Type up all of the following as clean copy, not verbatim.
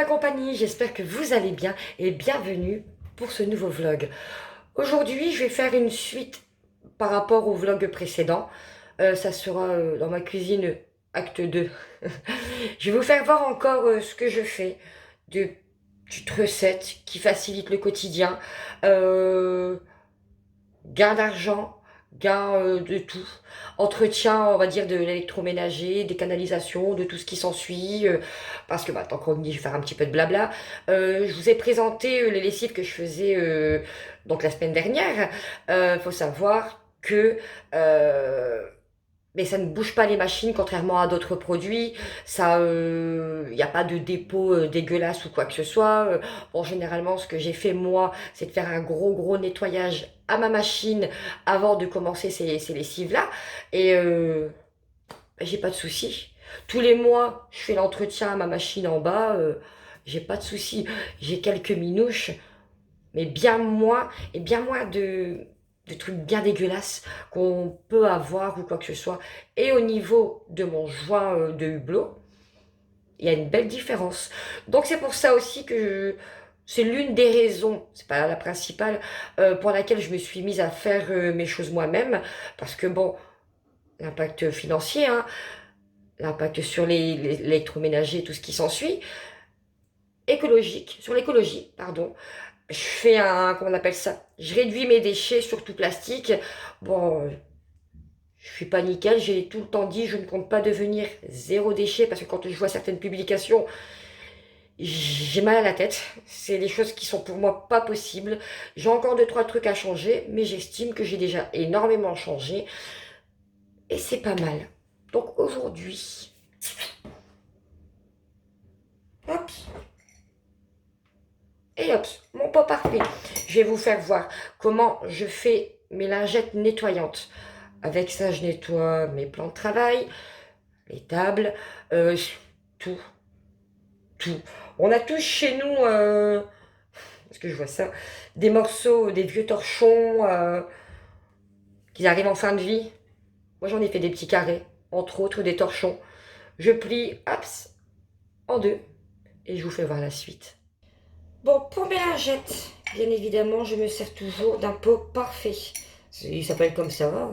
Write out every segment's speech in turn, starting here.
la compagnie, j'espère que vous allez bien et bienvenue pour ce nouveau vlog. Aujourd'hui, je vais faire une suite par rapport au vlog précédent. Ça sera dans ma cuisine acte 2. Je vais vous faire voir encore ce que je fais de petites recettes qui facilitent le quotidien. Euh, Gain d'argent, gain de tout. Entretien, on va dire, de l'électroménager, des canalisations, de tout ce qui s'ensuit. Parce que, tant qu'on dit, je vais faire un petit peu de blabla. Je vous ai présenté les lessives que je faisais donc la semaine dernière. Faut savoir que mais ça ne bouge pas les machines, contrairement à d'autres produits. Ça, il n'y a pas de dépôt dégueulasse ou quoi que ce soit. Bon, généralement, ce que j'ai fait moi, c'est de faire un gros nettoyage à ma machine avant de commencer ces lessives-là. Et j'ai pas de souci. Tous les mois, je fais l'entretien à ma machine en bas. J'ai pas de souci. J'ai quelques minouches, mais bien moins de trucs bien dégueulasses qu'on peut avoir ou quoi que ce soit. Et au niveau de mon joint de hublot, il y a une belle différence. Donc c'est pour ça aussi que c'est l'une des raisons, c'est pas la principale, pour laquelle je me suis mise à faire mes choses moi-même. Parce que bon, l'impact financier, hein, l'impact sur l'électroménager, tout ce qui s'ensuit, écologique, sur l'écologie, pardon. Je fais comment on appelle ça? Je réduis mes déchets, surtout plastique. Bon, je suis pas nickel, j'ai tout le temps dit, je ne compte pas devenir zéro déchet, parce que quand je vois certaines publications, j'ai mal à la tête. C'est des choses qui sont pour moi pas possibles. J'ai encore deux, trois trucs à changer, mais j'estime que j'ai déjà énormément changé. Et c'est pas mal. Donc aujourd'hui, hop, et hop, mon pot parfait. Je vais vous faire voir comment je fais mes lingettes nettoyantes. Avec ça, je nettoie mes plans de travail, les tables, euh, tout, tout. On a tous chez nous, parce que je vois ça, des morceaux, des vieux torchons qui arrivent en fin de vie. Moi, j'en ai fait des petits carrés, entre autres des torchons. Je plie, hop, en deux, et je vous fais voir la suite. Bon, pour mes lingettes, bien évidemment, je me sers toujours d'un pot parfait. Il s'appelle comme ça. Hein.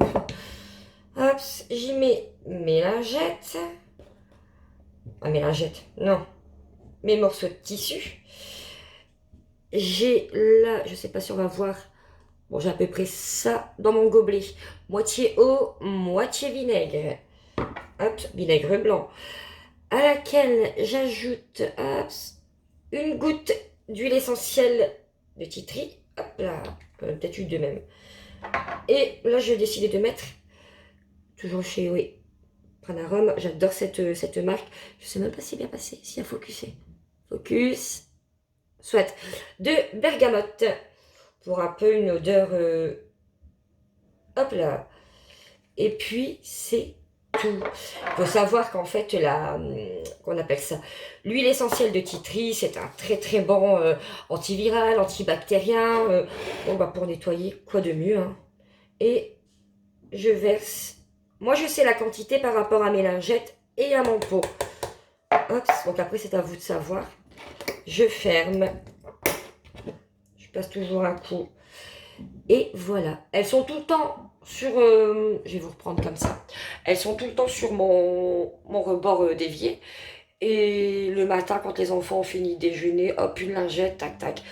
Hop, j'y mets mes lingettes. Ah, mes lingettes, non. Mes morceaux de tissu. J'ai là, je sais pas si on va voir. Bon, j'ai à peu près ça dans mon gobelet. Moitié eau, moitié vinaigre. Hop, vinaigre blanc. À laquelle j'ajoute une goutte d'huile essentielle de titri. Hop là, peut-être une de même. Et là, j'ai décidé de mettre, toujours chez oui, Pranarum, j'adore cette marque. Je sais même pas si c'est bien passé, si a focusé. Focus. Soit. De bergamote. Pour un peu une odeur. Hop là. Et puis, c'est tout. Il faut savoir qu'en fait, qu'on appelle ça, l'huile essentielle de titri, c'est un très bon antiviral, antibactérien. Bon, pour nettoyer, quoi de mieux, hein. Et je verse. Moi, je sais la quantité par rapport à mes lingettes et à mon pot. Hop, donc après, c'est à vous de savoir. Je ferme. Je passe toujours un coup. Et voilà. Elles sont tout le temps sur... je vais vous reprendre comme ça. Elles sont tout le temps sur mon rebord d'évier. Et le matin, quand les enfants ont fini de déjeuner, hop, une lingette, tac.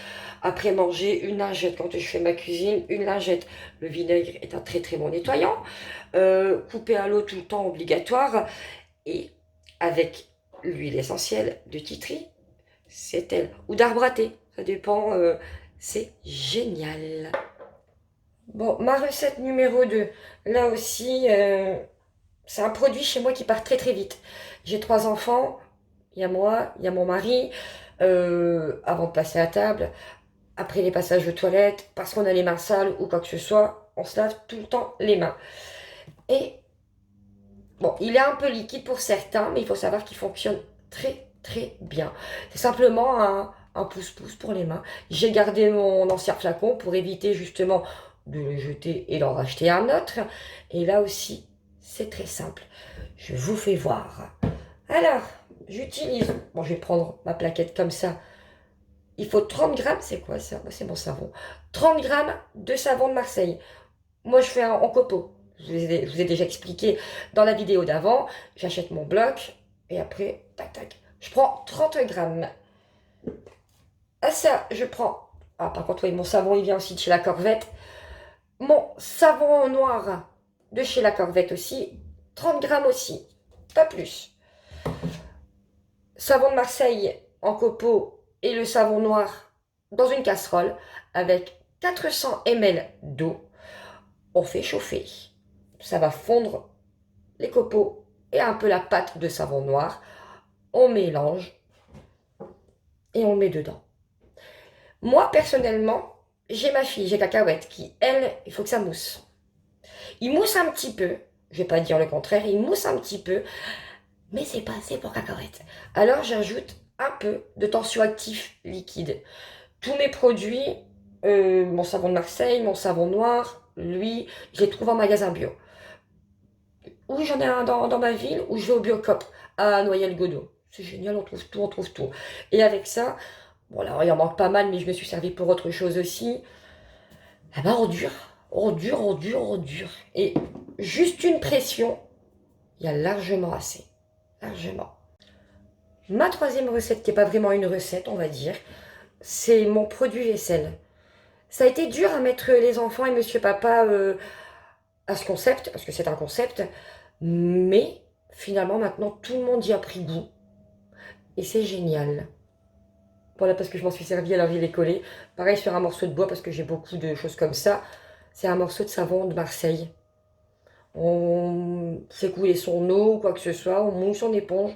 Après manger, une lingette. Quand je fais ma cuisine, une lingette. Le vinaigre est un très bon nettoyant. Coupé à l'eau tout le temps, obligatoire. Et avec l'huile essentielle de titri, c'est elle. Ou d'arbre à thé, ça dépend. C'est génial. Bon, ma recette numéro 2. Là aussi, c'est un produit chez moi qui part très vite. J'ai trois enfants. Il y a moi, il y a mon mari. Avant de passer à table, après les passages aux toilettes, parce qu'on a les mains sales ou quoi que ce soit, on se lave tout le temps les mains. Et bon, il est un peu liquide pour certains, mais il faut savoir qu'il fonctionne très bien. C'est simplement un pouce-pouce pour les mains. J'ai gardé mon ancien flacon pour éviter justement de le jeter et d'en racheter un autre. Et là aussi, c'est très simple. Je vous fais voir. Alors, j'utilise, bon je vais prendre ma plaquette comme ça, il faut 30 grammes, c'est quoi ça? C'est mon savon. 30 grammes de savon de Marseille. Moi je fais en copeaux. Je vous ai déjà expliqué dans la vidéo d'avant. J'achète mon bloc et après, tac tac. Je prends 30 grammes. À ça, je prends... Ah par contre, oui, mon savon il vient aussi de chez La Corvette. Mon savon noir de chez La Corvette aussi. 30 grammes aussi, pas plus. Savon de Marseille en copeaux et le savon noir dans une casserole avec 400 ml d'eau. On fait chauffer. Ça va fondre les copeaux et un peu la pâte de savon noir. On mélange et on met dedans. Moi, personnellement, j'ai ma fille, j'ai Cacahuète, qui, elle, il faut que ça mousse. Il mousse un petit peu, je vais pas dire le contraire, il mousse un petit peu, mais c'est pas assez pour Cacahuète. Alors j'ajoute un peu de tensioactif liquide. Tous mes produits, mon savon de Marseille, mon savon noir, lui, je les trouve en magasin bio. Ou j'en ai un dans ma ville, ou je vais au Biocop à Noyelles-Godault. C'est génial, on trouve tout, on trouve tout. Et avec ça, bon là, il en manque pas mal, mais je me suis servi pour autre chose aussi. Ah ben, on dure. Et juste une pression, il y a largement assez. Largement. Ma troisième recette, qui n'est pas vraiment une recette, on va dire, c'est mon produit vaisselle. Ça a été dur à mettre les enfants et monsieur papa à ce concept, parce que c'est un concept, mais finalement maintenant tout le monde y a pris goût. Et c'est génial. Voilà, parce que je m'en suis servi, alors je l'ai collé. Pareil sur un morceau de bois, parce que j'ai beaucoup de choses comme ça. C'est un morceau de savon de Marseille. On fait couler son eau ou quoi que ce soit, on mouille son éponge,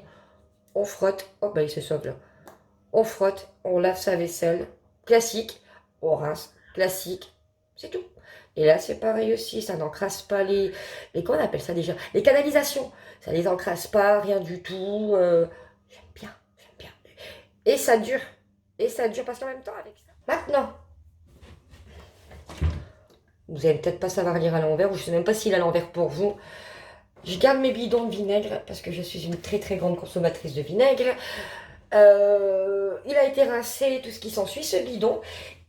on frotte. Oh bah il se sauve là. On frotte, on lave sa vaisselle. Classique. On rince. Classique. C'est tout. Et là c'est pareil aussi, ça n'encrasse pas comment on appelle ça déjà? Les canalisations. Ça les encrasse pas, rien du tout. J'aime bien, j'aime bien. Et ça dure. Et ça dure parce qu'en même temps avec ça. Maintenant, vous allez peut-être pas savoir lire à l'envers, ou je sais même pas s'il est à l'envers pour vous. Je garde mes bidons de vinaigre parce que je suis une très très grande consommatrice de vinaigre. Il a été rincé, tout ce qui s'ensuit, ce bidon.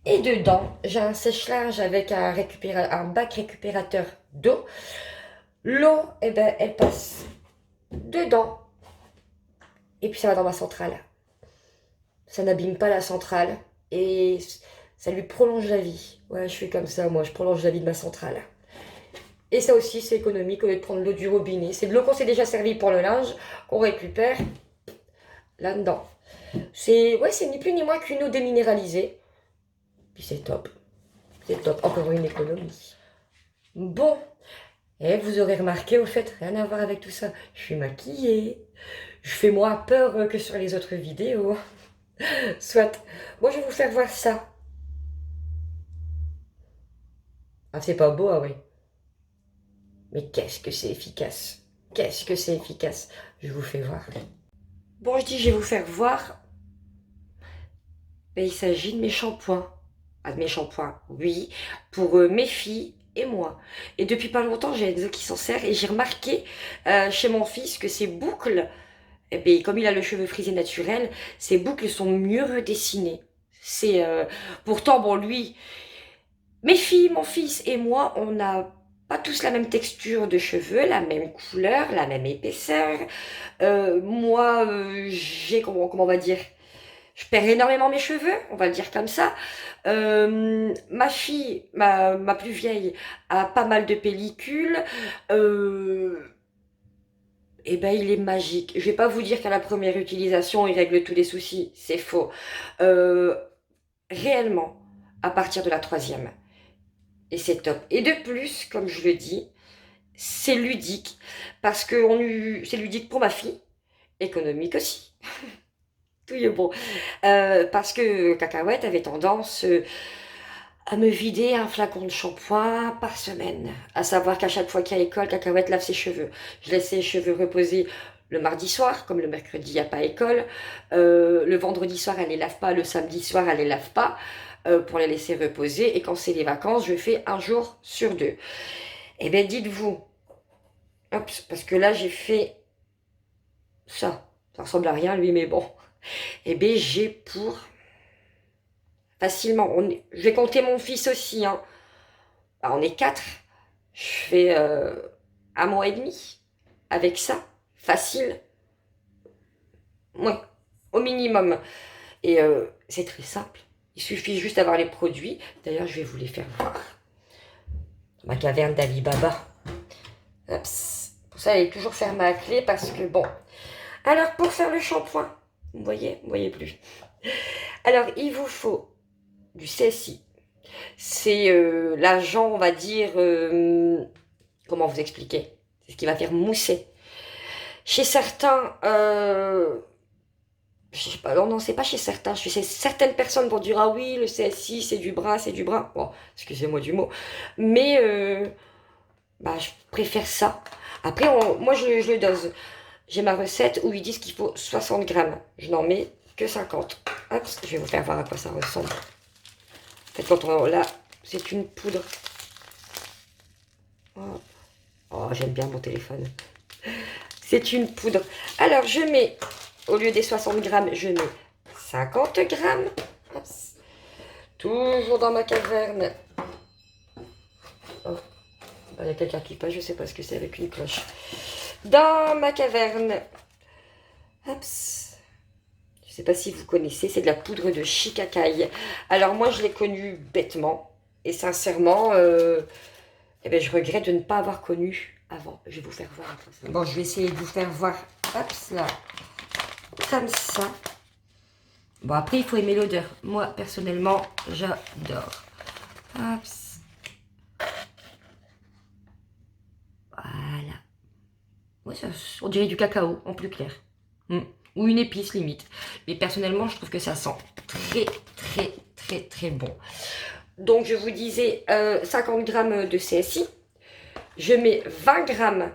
Et dedans, j'ai un sèche-linge avec un bac récupérateur d'eau. L'eau, eh ben, elle passe dedans. Et puis ça va dans ma centrale. Ça n'abîme pas la centrale. Et ça lui prolonge la vie. Ouais, je fais comme ça, moi, je prolonge la vie de ma centrale. Et ça aussi, c'est économique au lieu de prendre l'eau du robinet. C'est de l'eau qu'on s'est déjà servi pour le linge, qu'on récupère là-dedans. C'est ni plus ni moins qu'une eau déminéralisée. Puis c'est top. C'est top. Encore une économie. Bon. Et vous aurez remarqué, au fait, rien à voir avec tout ça. Je suis maquillée. Je fais moins peur que sur les autres vidéos. Soit. Moi, je vais vous faire voir ça. Ah, c'est pas beau, ah oui. Mais qu'est-ce que c'est efficace. Qu'est-ce que c'est efficace. Je vous fais voir. Bon, je dis, je vais vous faire voir. Mais il s'agit de mes shampoings. Ah, de mes shampoings, oui. Pour mes filles et moi. Et depuis pas longtemps, j'ai Enzo qui s'en sert. Et j'ai remarqué chez mon fils que ses boucles, eh bien, comme il a le cheveu frisé naturel, ses boucles sont mieux redessinées. C'est pourtant, bon, lui, mes filles, mon fils et moi, on n'a pas tous la même texture de cheveux, la même couleur, la même épaisseur. Moi, j'ai, comment on va dire, je perds énormément mes cheveux, on va le dire comme ça. Ma fille, ma plus vieille, a pas mal de pellicules. Et ben, il est magique. Je vais pas vous dire qu'à la première utilisation, il règle tous les soucis. C'est faux. Euh, Réellement, à partir de la troisième. Et c'est top. Et de plus, comme je le dis, c'est ludique. Parce que c'est ludique pour ma fille. Économique aussi. Tout est bon. Parce que Cacahuète avait tendance à me vider un flacon de shampoing par semaine. À savoir qu'à chaque fois qu'il y a école, Cacahuète lave ses cheveux. Je laisse ses cheveux reposer le mardi soir, comme le mercredi, il n'y a pas école. Le vendredi soir, elle les lave pas. Le samedi soir, elle les lave pas pour les laisser reposer. Et quand c'est les vacances, je fais un jour sur deux. Eh bien, dites-vous, hop, parce que là, j'ai fait ça. Ça ressemble à rien, lui, mais bon. Eh bien, j'ai pour facilement. Je vais compter mon fils aussi. Hein. Alors, on est 4. Je fais 1 mois et demi avec ça. Facile. Ouais, au minimum. Et c'est très simple. Il suffit juste d'avoir les produits. D'ailleurs, je vais vous les faire voir. Ma caverne d'Ali Baba. Pour ça, elle est toujours fermée à clé parce que bon. Alors, pour faire le shampoing, vous voyez plus. Alors, il vous faut du CSI. C'est l'agent, on va dire, comment vous expliquer? C'est ce qui va faire mousser. Chez certains, je sais pas, non, c'est pas chez certains. Chez certaines personnes vont dire, ah oui, le CSI, c'est du bras, c'est du bras. Bon, excusez-moi du mot. Mais, bah, je préfère ça. Après, moi, je le dose. J'ai ma recette où ils disent qu'il faut 60 grammes. Je n'en mets que 50. Hop, je vais vous faire voir à quoi ça ressemble. En fait, quand on... Là, c'est une poudre. Oh, j'aime bien mon téléphone. C'est une poudre. Alors, je mets, au lieu des 60 grammes, je mets 50 grammes. Hop. Toujours dans ma caverne. Oh, il y a quelqu'un qui passe, je ne sais pas ce que c'est avec une cloche. Dans ma caverne. Hop. Je ne sais pas si vous connaissez, c'est de la poudre de shikakai. Alors moi, je l'ai connue bêtement. Et sincèrement, eh ben, je regrette de ne pas avoir connu avant. Je vais vous faire voir. Bon, je vais essayer de vous faire voir. Hop, là. Comme ça. Bon, après, il faut aimer l'odeur. Moi, personnellement, j'adore. Hop. Voilà. Ouais, ça, on dirait du cacao, en plus clair. Ou une épice, limite. Mais personnellement, je trouve que ça sent très, très, très, très bon. Donc, je vous disais 50 grammes de CSI. Je mets 20 grammes,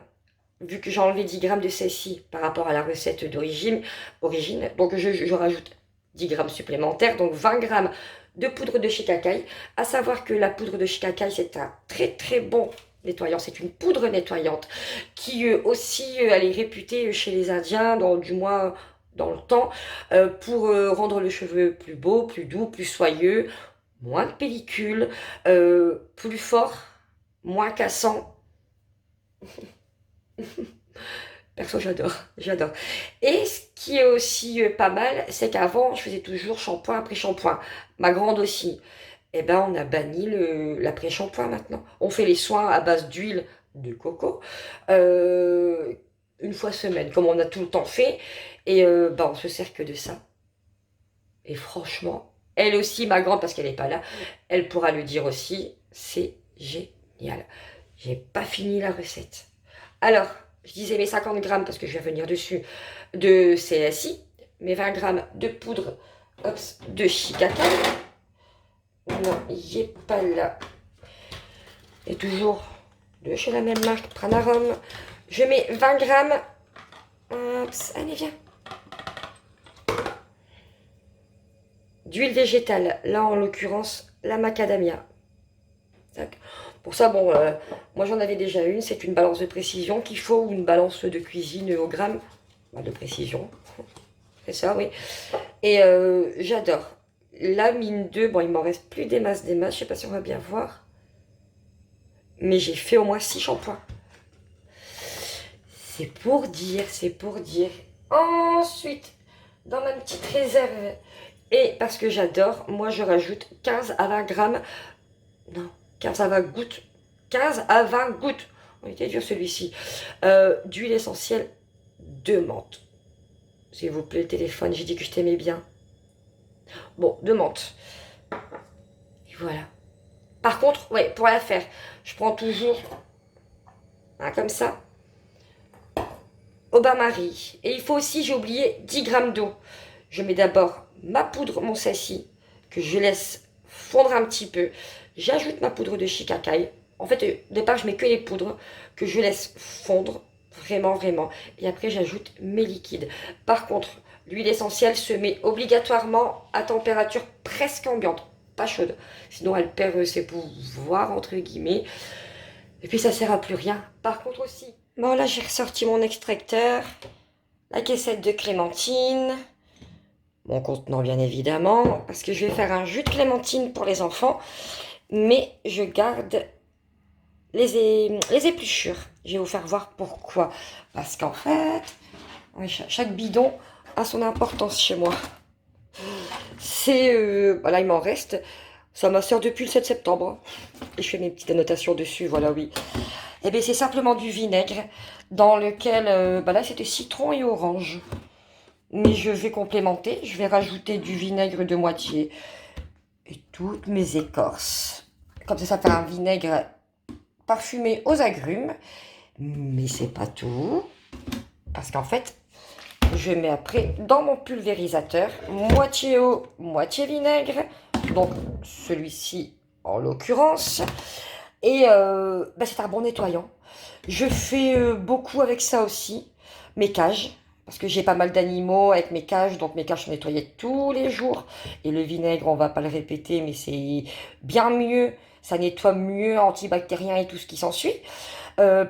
vu que j'ai enlevé 10 grammes de CSI par rapport à la recette d'origine. Donc, je rajoute 10 grammes supplémentaires. Donc, 20 grammes de poudre de shikakai. À savoir que la poudre de shikakai, c'est un très, très bon nettoyant. C'est une poudre nettoyante qui aussi, elle est réputée chez les Indiens, du moins dans le temps, pour rendre le cheveu plus beau, plus doux, plus soyeux, moins de pellicule, plus fort, moins cassant. Perso, j'adore. Et ce qui est aussi pas mal, c'est qu'avant, je faisais toujours shampoing après shampoing. Ma grande aussi. Eh ben, on a banni l'après-shampoing maintenant. On fait les soins à base d'huile de coco une fois semaine, comme on a tout le temps fait. Et ben, on se sert que de ça. Et franchement, elle aussi, ma grande, parce qu'elle n'est pas là, elle pourra le dire aussi, c'est génial. J'ai pas fini la recette. Alors, je disais mes 50 grammes, parce que je vais revenir dessus, de CSI, mes 20 grammes de poudre de shikakai. Non, il n'est pas là. Et toujours de chez la même marque, Pranarum. Je mets 20 grammes. Allez, viens. D'huile végétale. Là, en l'occurrence, la macadamia. Tac. Pour ça, bon, moi j'en avais déjà une. C'est une balance de précision qu'il faut, ou une balance de cuisine au gramme. De précision. C'est ça, oui. Et j'adore. La mine 2, bon, il m'en reste plus des masses. Je sais pas si on va bien voir. Mais j'ai fait au moins 6 shampoings. C'est pour dire, c'est pour dire. Ensuite, dans ma petite réserve, et parce que j'adore, moi je rajoute 15 à 20 grammes. Non, 15 à 20 gouttes. 15 à 20 gouttes. On était dur celui-ci. D'huile essentielle de menthe. S'il vous plaît, le téléphone, j'ai dit que je t'aimais bien. Bon, de menthe. Et voilà. Par contre, ouais, pour la faire, je prends toujours comme ça, au bain-marie. Et il faut aussi, j'ai oublié, 10 grammes d'eau. Je mets d'abord ma poudre, mon sassi, que je laisse fondre un petit peu. J'ajoute ma poudre de shikakai. En fait, au départ, je mets que les poudres que je laisse fondre, vraiment, vraiment. Et après, j'ajoute mes liquides. Par contre, l'huile essentielle se met obligatoirement à température presque ambiante, pas chaude. Sinon, elle perd ses pouvoirs, entre guillemets. Et puis, ça sert à plus rien. Par contre aussi, bon, là, j'ai ressorti mon extracteur. la caissette de clémentine, mon contenant bien évidemment, parce que je vais faire un jus de clémentine pour les enfants, mais je garde les épluchures. Je vais vous faire voir pourquoi. Parce qu'en fait, oui, chaque bidon a son importance chez moi. C'est, voilà, il m'en reste. Ça m'a sert depuis le 7 septembre. Et je fais mes petites annotations dessus, voilà, oui. Et bien, c'est simplement du vinaigre dans lequel, là, c'était citron et orange. Mais je vais complémenter. Je vais rajouter du vinaigre de moitié et toutes mes écorces. Comme ça fait un vinaigre parfumé aux agrumes. Mais c'est pas tout. Parce qu'en fait, je mets après dans mon pulvérisateur, moitié eau, moitié vinaigre. Donc, celui-ci en l'occurrence. Et c'est un bon nettoyant. Je fais beaucoup avec ça aussi. Mes cages. Parce que j'ai pas mal d'animaux avec mes cages. Donc mes cages sont nettoyées tous les jours. Et le vinaigre, on va pas le répéter, mais c'est bien mieux. Ça nettoie mieux, antibactérien et tout ce qui s'ensuit.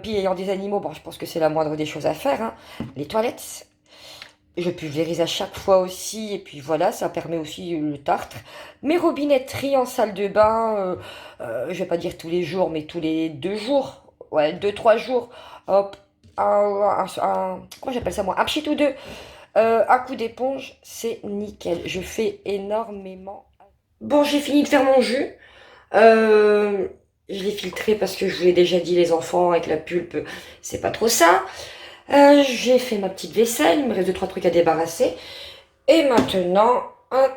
Puis ayant des animaux, bon, je pense que c'est la moindre des choses à faire. Hein. Les toilettes. Je pulvérise à chaque fois aussi, et puis voilà, ça permet aussi le tartre. Mes robinetteries en salle de bain, je vais pas dire tous les jours, mais tous les 2 jours, ouais, 2, 3 jours, hop, comment j'appelle ça moi, un pchit ou deux, un coup d'éponge, c'est nickel. Je fais énormément. Bon, j'ai fini de faire mon jus. Euh, je l'ai filtré parce que je vous l'ai déjà dit, les enfants avec la pulpe, c'est pas trop ça. J'ai fait ma petite vaisselle, il me reste 2, 3 trucs à débarrasser. Et maintenant, hop,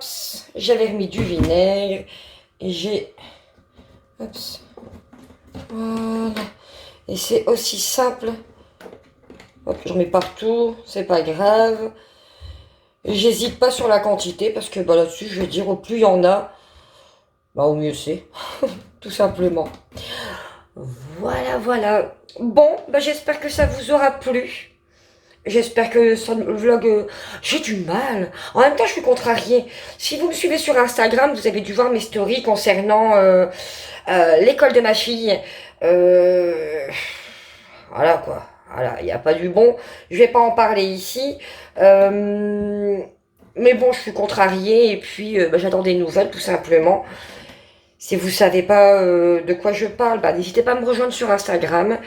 j'avais remis du vinaigre et j'ai, hop, voilà. Et c'est aussi simple. Hop, j'en mets partout, c'est pas grave. J'hésite pas sur la quantité parce que là-dessus, je vais dire au plus il y en a, au mieux c'est, tout simplement. Voilà, voilà. Bon, j'espère que ça vous aura plu. J'espère que ce vlog... j'ai du mal. En même temps, je suis contrariée. Si vous me suivez sur Instagram, vous avez dû voir mes stories concernant l'école de ma fille. Euh, voilà, quoi. Voilà, il n'y a pas du bon. Je vais pas en parler ici. Mais bon, je suis contrariée. Et puis, j'attends des nouvelles, tout simplement. Si vous savez pas de quoi je parle, n'hésitez pas à me rejoindre sur Instagram.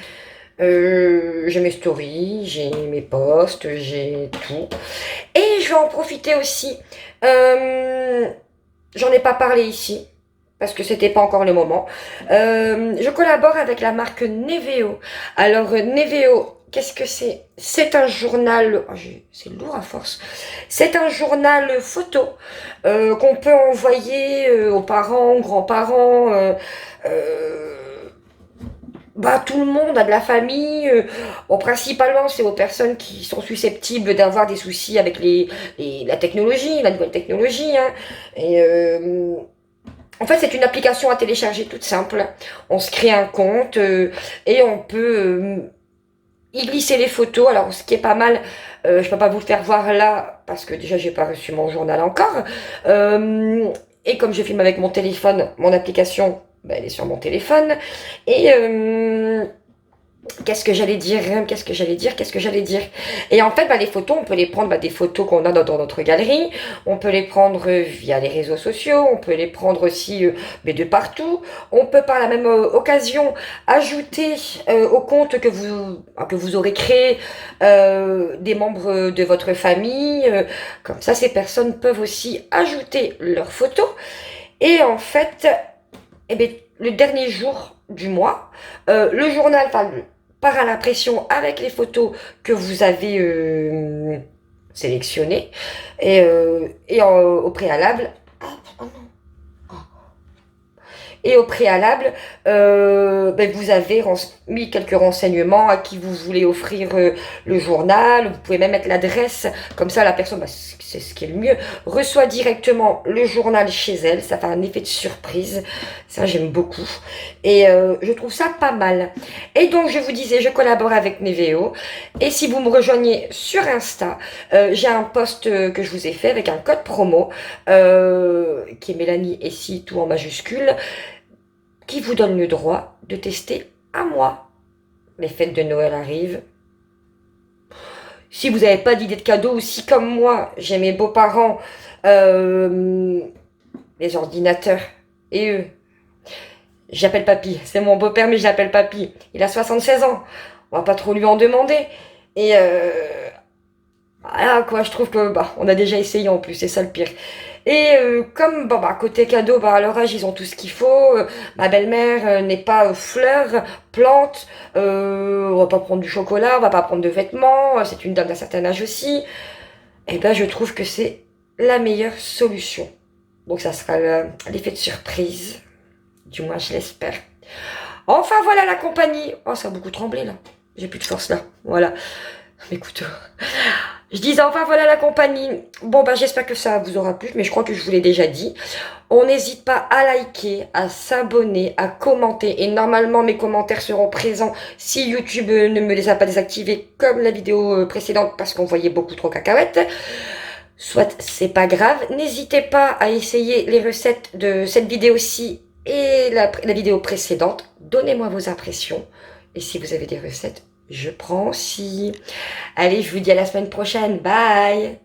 J'ai mes stories, j'ai mes posts, j'ai tout. Et je vais en profiter aussi. Euh, J'en ai pas parlé ici. Parce que c'était pas encore le moment. Je collabore avec la marque Neveo. Alors, Neveo, qu'est-ce que c'est? C'est un journal. C'est lourd à force. C'est un journal photo qu'on peut envoyer aux parents, aux grands-parents. Tout le monde a de la famille. Bon, principalement, c'est aux personnes qui sont susceptibles d'avoir des soucis avec la technologie, la nouvelle technologie. Hein. Et en fait, c'est une application à télécharger toute simple. On se crée un compte et on peut y glisser les photos. Alors, ce qui est pas mal, je peux pas vous le faire voir là parce que déjà, j'ai pas reçu mon journal encore. Et comme je filme avec mon téléphone, mon application elle est sur mon téléphone. Et qu'est-ce que j'allais dire? Et en fait, les photos, on peut les prendre, des photos qu'on a dans notre galerie. On peut les prendre via les réseaux sociaux. On peut les prendre aussi de partout. On peut par la même occasion ajouter au compte que vous aurez créé des membres de votre famille. Comme ça, ces personnes peuvent aussi ajouter leurs photos. Et en fait, le dernier jour du mois, le journal part à l'impression avec les photos que vous avez sélectionnées et au préalable. Oh non. Et au préalable, vous avez mis quelques renseignements à qui vous voulez offrir le journal. Vous pouvez même mettre l'adresse. Comme ça, la personne, c'est ce qui est le mieux, reçoit directement le journal chez elle. Ça fait un effet de surprise. Ça, j'aime beaucoup. Et je trouve ça pas mal. Et donc, je vous disais, je collabore avec Neveo. Et si vous me rejoignez sur Insta, j'ai un post que je vous ai fait avec un code promo qui est Mélanie Essie, tout en majuscule, qui vous donne le droit de tester un mois. Les fêtes de Noël arrivent. Si vous n'avez pas d'idée de cadeau, ou si comme moi, j'ai mes beaux-parents, les ordinateurs, et eux, j'appelle papy. C'est mon beau-père, mais je l'appelle papy. Il a 76 ans. On va pas trop lui en demander. Et voilà, quoi, je trouve que on a déjà essayé en plus, c'est ça le pire. Et comme côté cadeau, à leur âge, ils ont tout ce qu'il faut. Ma belle-mère n'est pas fleur, plante. On va pas prendre du chocolat, on va pas prendre de vêtements. C'est une dame d'un certain âge aussi. Et je trouve que c'est la meilleure solution. Donc ça sera l'effet de surprise. Du moins, je l'espère. Enfin, voilà la compagnie. Oh, ça a beaucoup tremblé, là. J'ai plus de force, là. Voilà. Mes couteaux. Je disais, enfin, voilà la compagnie. Bon, j'espère que ça vous aura plu, mais je crois que je vous l'ai déjà dit. On n'hésite pas à liker, à s'abonner, à commenter. Et normalement, mes commentaires seront présents si YouTube ne me les a pas désactivés comme la vidéo précédente parce qu'on voyait beaucoup trop cacahuètes. Soit, c'est pas grave. N'hésitez pas à essayer les recettes de cette vidéo-ci et la vidéo précédente. Donnez-moi vos impressions. Et si vous avez des recettes, je prends aussi. Allez, je vous dis à la semaine prochaine. Bye!